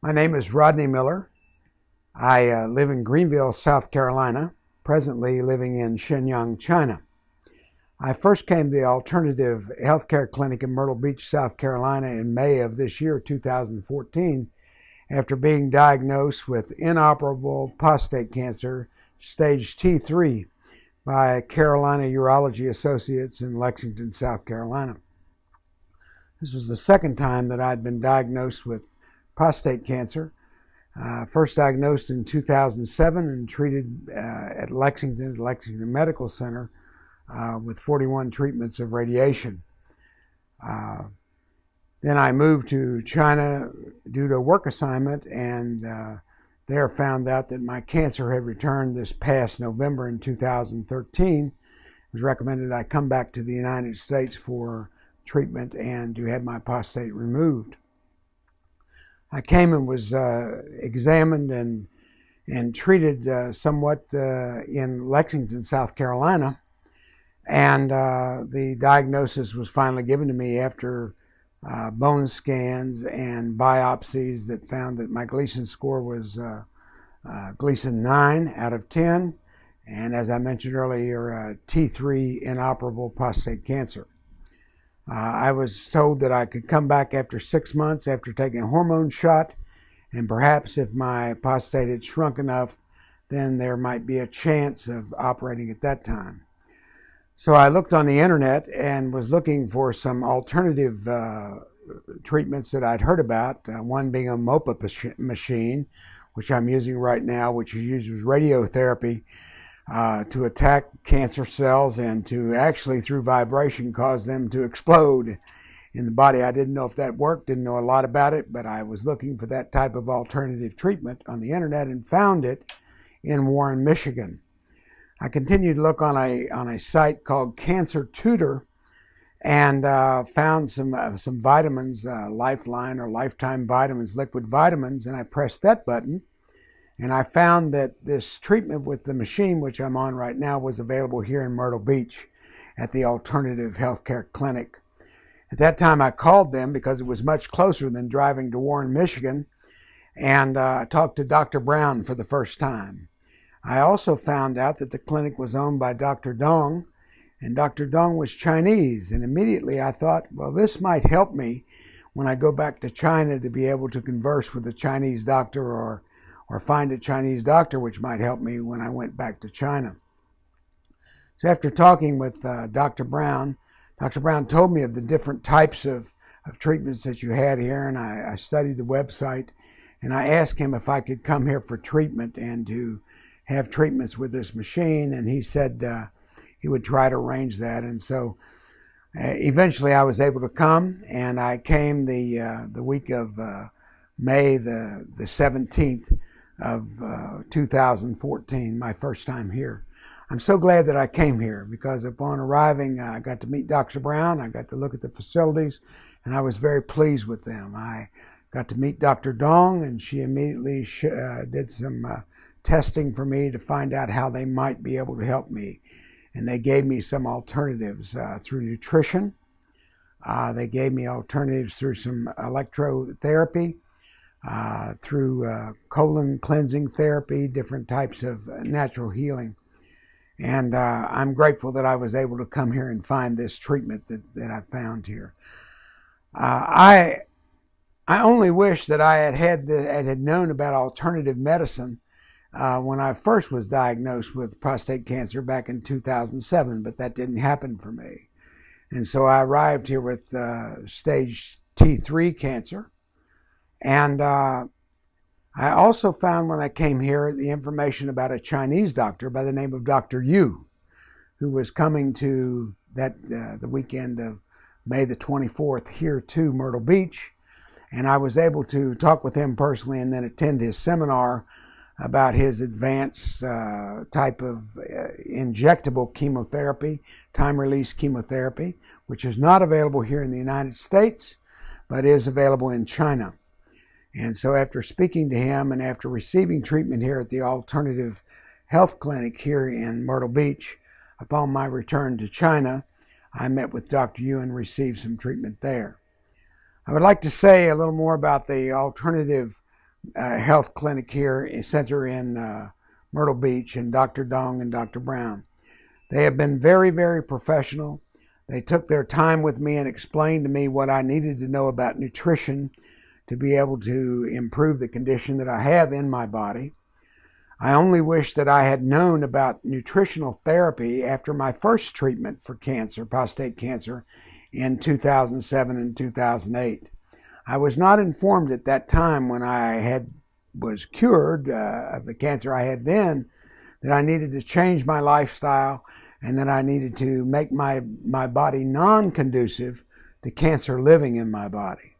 My name is Rodney Miller. I live in Greenville, South Carolina, presently living in Shenyang, China. I first came to the Alternative Healthcare Clinic in Myrtle Beach, South Carolina in May of this year, 2014, after being diagnosed with inoperable prostate cancer, stage T3, by Carolina Urology Associates in Lexington, South Carolina. This was the second time that I'd been diagnosed with prostate cancer. First diagnosed in 2007 and treated at Lexington Medical Center with 41 treatments of radiation. Then I moved to China due to a work assignment, and there found out that my cancer had returned this past November in 2013. It was recommended I come back to the United States for treatment and to have my prostate removed. I came and was examined and treated somewhat in Lexington, South Carolina, and the diagnosis was finally given to me after bone scans and biopsies that found that my Gleason score was Gleason 9 out of 10, and as I mentioned earlier, T3 inoperable prostate cancer. I was told that I could come back after 6 months after taking a hormone shot, and perhaps if my prostate had shrunk enough, then there might be a chance of operating at that time. So I looked on the internet and was looking for some alternative treatments that I'd heard about, one being a BaoFa machine, which I'm using right now, which uses radiotherapy to attack cancer cells and to actually, through vibration, cause them to explode in the body. I didn't know if that worked, didn't know a lot about it, but I was looking for that type of alternative treatment on the internet and found it in Warren, Michigan. I continued to look on a site called Cancer Tutor and found some vitamins, Lifeline or Lifetime Vitamins, liquid vitamins, and I pressed that button. And I found that this treatment with the machine, which I'm on right now, was available here in Myrtle Beach at the Alternative Healthcare Clinic. At that time, I called them because it was much closer than driving to Warren, Michigan, and talked to Dr. Brown for the first time. I also found out that the clinic was owned by Dr. Dong, and Dr. Dong was Chinese. And immediately I thought, well, this might help me when I go back to China to be able to converse with a Chinese doctor or find a Chinese doctor, which might help me when I went back to China. So after talking with Dr. Brown told me of the different types of treatments that you had here, and I studied the website, and I asked him if I could come here for treatment and to have treatments with this machine, and he said he would try to arrange that. And so eventually I was able to come, and I came the week of May the 17th of 2014, my first time here. I'm so glad that I came here because upon arriving, I got to meet Dr. Brown, I got to look at the facilities, and I was very pleased with them. I got to meet Dr. Dong, and she immediately did some testing for me to find out how they might be able to help me. And they gave me some alternatives through nutrition. They gave me alternatives through some electrotherapy, through colon cleansing therapy, different types of natural healing. And I'm grateful that I was able to come here and find this treatment that I found here. I only wish that I had known about alternative medicine when I first was diagnosed with prostate cancer back in 2007, but that didn't happen for me. And so I arrived here with stage T3 cancer. And I also found when I came here the information about a Chinese doctor by the name of Dr. Yu, who was coming to the weekend of May the 24th here to Myrtle Beach. And I was able to talk with him personally and then attend his seminar about his advanced type of injectable chemotherapy, time-release chemotherapy, which is not available here in the United States, but is available in China. And so after speaking to him and after receiving treatment here at the Alternative Health Clinic here in Myrtle Beach, upon my return to China, I met with Dr. Yu and received some treatment there. I would like to say a little more about the alternative Health Clinic here, center in Myrtle Beach, and Dr. Dong and Dr. Brown. They have been very, very professional. They took their time with me and explained to me what I needed to know about nutrition to be able to improve the condition that I have in my body. I only wish that I had known about nutritional therapy after my first treatment for cancer, prostate cancer, in 2007 and 2008. I was not informed at that time when I was cured of the cancer I had then that I needed to change my lifestyle and that I needed to make my body non-conducive to cancer living in my body.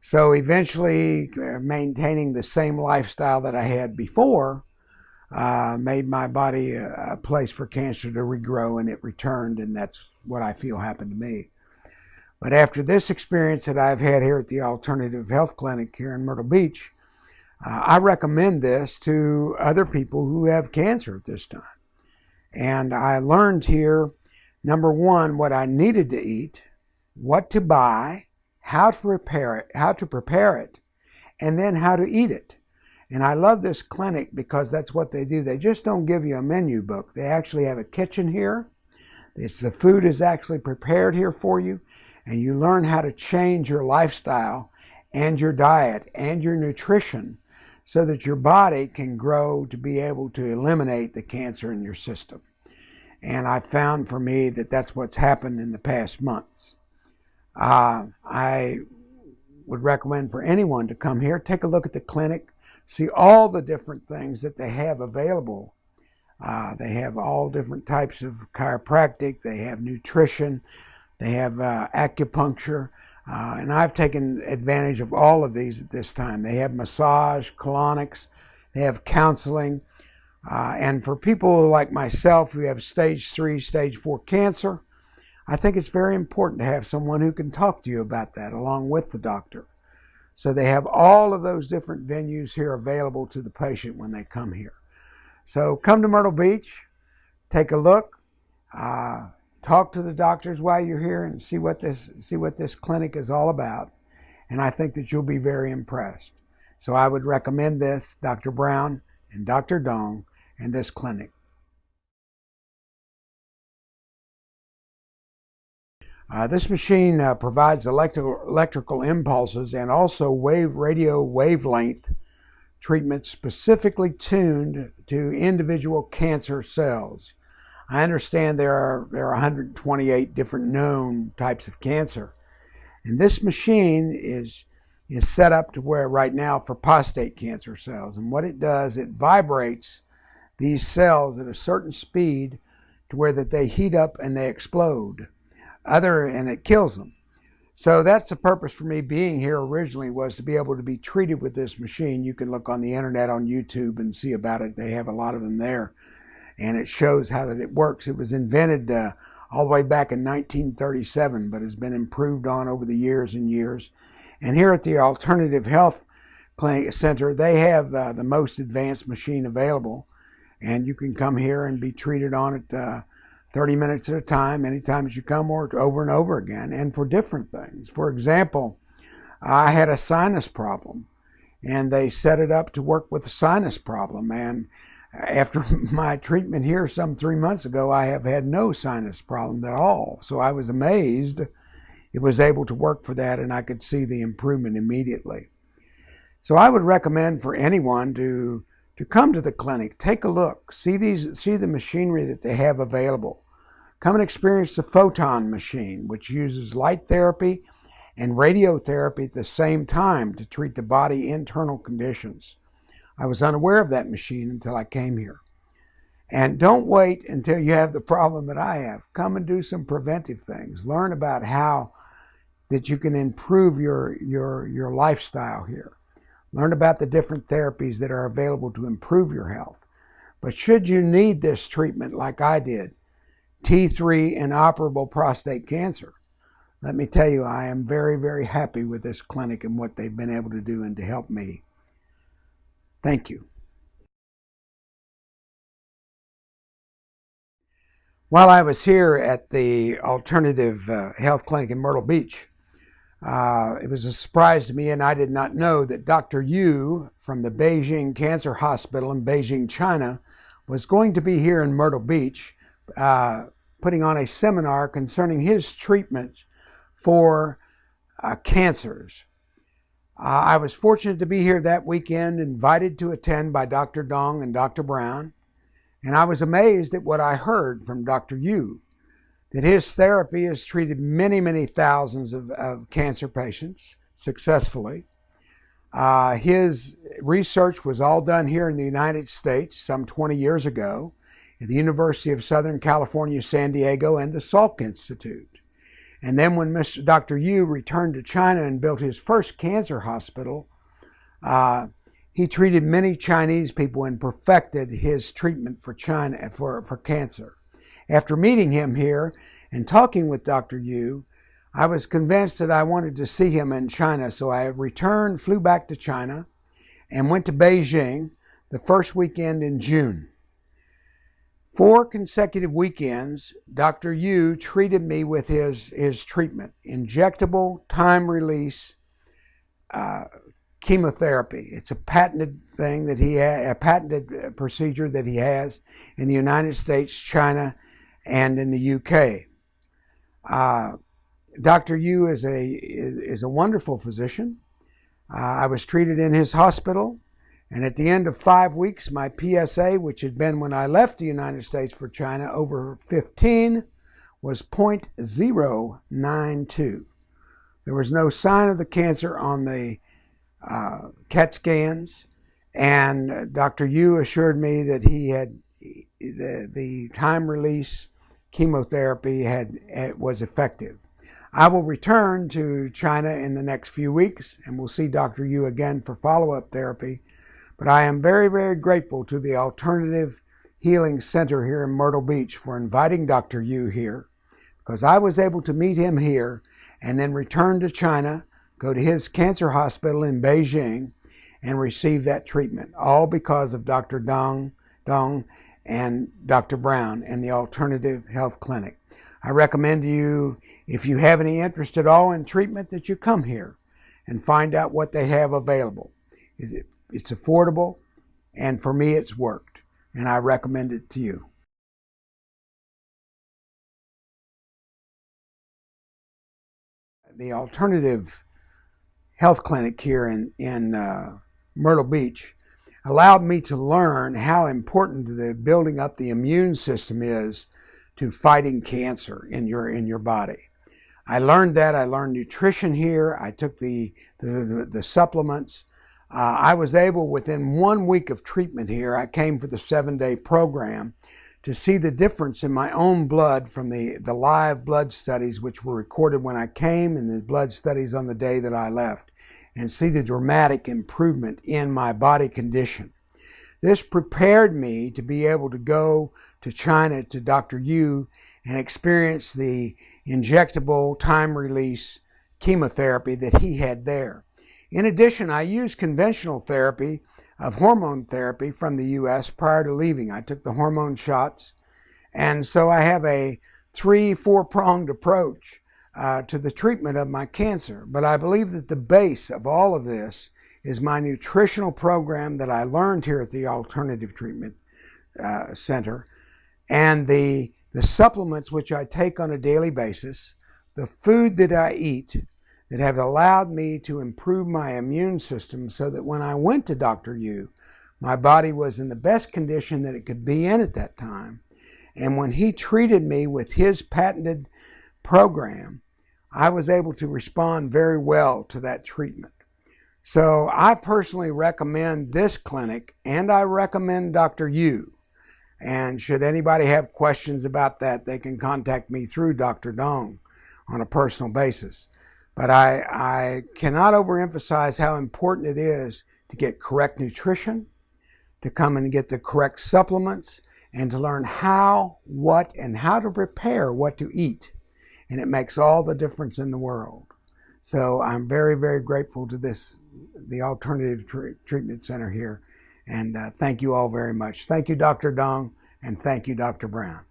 So eventually, maintaining the same lifestyle that I had before made my body a place for cancer to regrow, and it returned, and that's what I feel happened to me. But after this experience that I've had here at the Alternative Health Clinic here in Myrtle Beach, I recommend this to other people who have cancer at this time. And I learned here, number one, what I needed to eat, what to buy, how to prepare it, and then how to eat it. And I love this clinic because that's what they do. They just don't give you a menu book. They actually have a kitchen here. The food is actually prepared here for you, and you learn how to change your lifestyle and your diet and your nutrition so that your body can grow to be able to eliminate the cancer in your system. And I found for me that that's what's happened in the past months. I would recommend for anyone to come here, take a look at the clinic, see all the different things that they have available. They have all different types of chiropractic, they have nutrition, they have acupuncture, and I've taken advantage of all of these at this time. They have massage, colonics, they have counseling, and for people like myself who have stage 3, stage 4 cancer, I think it's very important to have someone who can talk to you about that along with the doctor. So they have all of those different venues here available to the patient when they come here. So come to Myrtle Beach, take a look, talk to the doctors while you're here and see what this clinic is all about. And I think that you'll be very impressed. So I would recommend this, Dr. Brown and Dr. Dong, and this clinic. This machine provides electrical impulses and also radio wavelength treatment specifically tuned to individual cancer cells. I understand there are 128 different known types of cancer. And this machine is set up to where right now for prostate cancer cells. And what it does, it vibrates these cells at a certain speed to where that they heat up and they explode. And it kills them. So that's the purpose for me being here originally, was to be able to be treated with this machine. You can look on the internet on YouTube and see about it. They have a lot of them there. And it shows how that it works. It was invented all the way back in 1937, but has been improved on over the years and years. And here at the Alternative Health Clinic Center, they have the most advanced machine available. And you can come here and be treated on it 30 minutes at a time, anytime that you come, or over and over again, and for different things. For example, I had a sinus problem, and they set it up to work with the sinus problem. And after my treatment here some 3 months ago, I have had no sinus problem at all. So I was amazed it was able to work for that, and I could see the improvement immediately. So I would recommend for anyone to come to the clinic, take a look, see the machinery that they have available. Come and experience the photon machine, which uses light therapy and radiotherapy at the same time to treat the body internal conditions. I was unaware of that machine until I came here. And don't wait until you have the problem that I have. Come and do some preventive things. Learn about how that you can improve your lifestyle here. Learn about the different therapies that are available to improve your health. But should you need this treatment like I did, T3 inoperable prostate cancer, let me tell you, I am very, very happy with this clinic and what they've been able to do and to help me. Thank you. While I was here at the Alternative Health Clinic in Myrtle Beach, It was a surprise to me, and I did not know that Dr. Yu from the Beijing Cancer Hospital in Beijing, China, was going to be here in Myrtle Beach, putting on a seminar concerning his treatment for cancers. I was fortunate to be here that weekend, invited to attend by Dr. Dong and Dr. Brown, and I was amazed at what I heard from Dr. Yu, that his therapy has treated many, many thousands of cancer patients successfully. His research was all done here in the United States some 20 years ago at the University of Southern California, San Diego, and the Salk Institute. And then when Dr. Yu returned to China and built his first cancer hospital, he treated many Chinese people and perfected his treatment for China for cancer. After meeting him here and talking with Dr. Yu, I was convinced that I wanted to see him in China, so I flew back to China, and went to Beijing the first weekend in June. 4 consecutive weekends, Dr. Yu treated me with his treatment, injectable time-release chemotherapy. It's a patented thing that a patented procedure that he has in the United States, China, and in the UK. Dr. Yu is a wonderful physician. I was treated in his hospital, and at the end of 5 weeks, my PSA, which had been when I left the United States for China over 15, was 0.092. There was no sign of the cancer on the CAT scans, and Dr. Yu assured me that he had the time-release chemotherapy was effective. I will return to China in the next few weeks, and we'll see Dr. Yu again for follow-up therapy. But I am very, very grateful to the Alternative Healing Center here in Myrtle Beach for inviting Dr. Yu here, because I was able to meet him here and then return to China, go to his cancer hospital in Beijing, and receive that treatment, all because of Dr. Dong and Dr. Brown and the Alternative Health Clinic. I recommend to you, if you have any interest at all in treatment, that you come here and find out what they have available. It's affordable, and for me it's worked, and I recommend it to you. The Alternative Health Clinic here in Myrtle Beach allowed me to learn how important the building up the immune system is to fighting cancer in your body. I learned that. I learned nutrition here. I took the supplements. I was able, within 1 week of treatment here, I came for the 7-day program, to see the difference in my own blood from the live blood studies, which were recorded when I came, and the blood studies on the day that I left, and see the dramatic improvement in my body condition. This prepared me to be able to go to China to Dr. Yu and experience the injectable time-release chemotherapy that he had there. In addition, I used conventional therapy of hormone therapy from the U.S. prior to leaving. I took the hormone shots, and so I have a 3-4-pronged approach to the treatment of my cancer. But I believe that the base of all of this is my nutritional program that I learned here at the Alternative Treatment Center, and the supplements which I take on a daily basis, the food that I eat, that have allowed me to improve my immune system so that when I went to Dr. Yu, my body was in the best condition that it could be in at that time. And when he treated me with his patented program, I was able to respond very well to that treatment. So I personally recommend this clinic, and I recommend Dr. Yu. And should anybody have questions about that, they can contact me through Dr. Dong on a personal basis. But I cannot overemphasize how important it is to get correct nutrition, to come and get the correct supplements, and to learn how, what, and how to prepare what to eat. And it makes all the difference in the world. So I'm very, very grateful to the Alternative Treatment Center here. And thank you all very much. Thank you, Dr. Dong, and thank you, Dr. Brown.